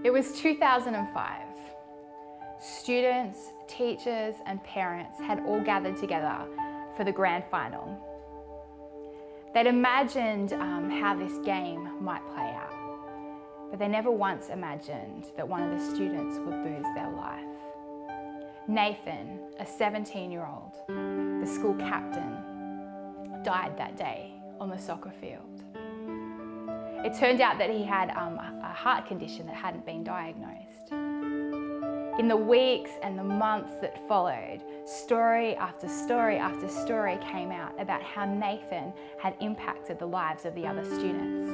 It was 2005. Students, teachers and parents had all gathered together for the grand final. They'd imagined how this game might play out, but they never once imagined that one of the students would lose their life. Nathan, a 17-year-old, the school captain, died that day on the soccer field. It turned out that he had a heart condition that hadn't been diagnosed. In the weeks and the months that followed, story after story after story came out about how Nathan had impacted the lives of the other students.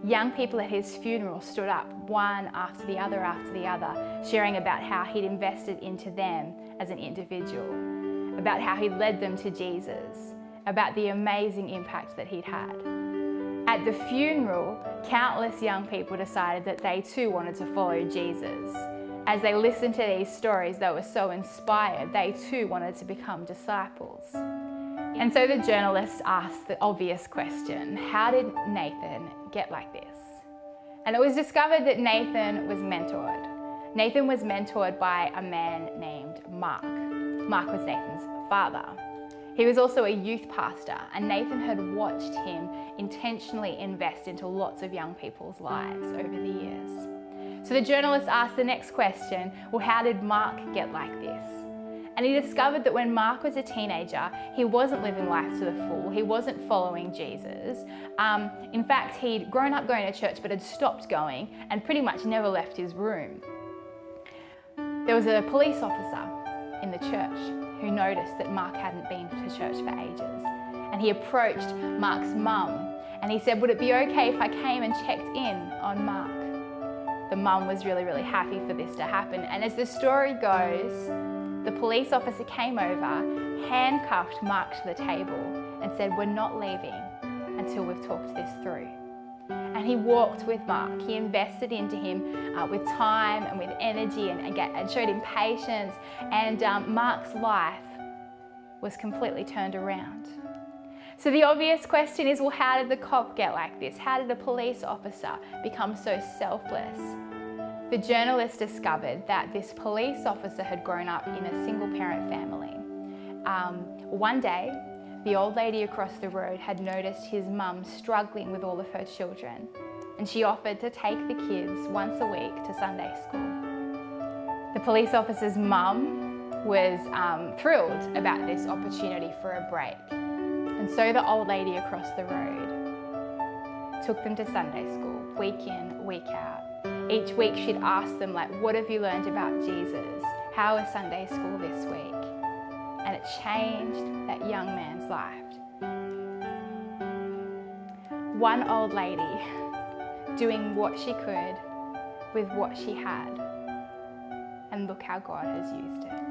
Young people at his funeral stood up one after the other, sharing about how he'd invested into them as an individual, about how he led them to Jesus, about the amazing impact that he'd had. At the funeral, countless young people decided that they too wanted to follow Jesus. As they listened to these stories, they were so inspired, they too wanted to become disciples. And so the journalist asked the obvious question, how did Nathan get like this? And it was discovered that Nathan was mentored. Nathan was mentored by a man named Mark. Mark was Nathan's father. He was also a youth pastor, and Nathan had watched him intentionally invest into lots of young people's lives over the years. So the journalist asked the next question, well, how did Mark get like this? And he discovered that when Mark was a teenager, he wasn't living life to the full. He wasn't following Jesus. In fact, he'd grown up going to church, but had stopped going and pretty much never left his room. There was a police officer in the church who noticed that Mark hadn't been to church for ages. And he approached Mark's mum and he said, would it be okay if I came and checked in on Mark? The mum was really, really happy for this to happen. And as the story goes, the police officer came over, handcuffed Mark to the table and said, we're not leaving until we've talked this through. And he walked with Mark. He invested into him with time and with energy and showed him patience. And Mark's life was completely turned around. So the obvious question is, well, how did the cop get like this? How did a police officer become so selfless? The journalist discovered that this police officer had grown up in a single-parent family. One day, the old lady across the road had noticed his mum struggling with all of her children, and she offered to take the kids once a week to Sunday school. The police officer's mum was thrilled about this opportunity for a break. And so the old lady across the road took them to Sunday school, week in, week out. Each week she'd ask them, like, what have you learned about Jesus? How was Sunday school this week? And it changed that young man's life. One old lady doing what she could with what she had. And look how God has used it.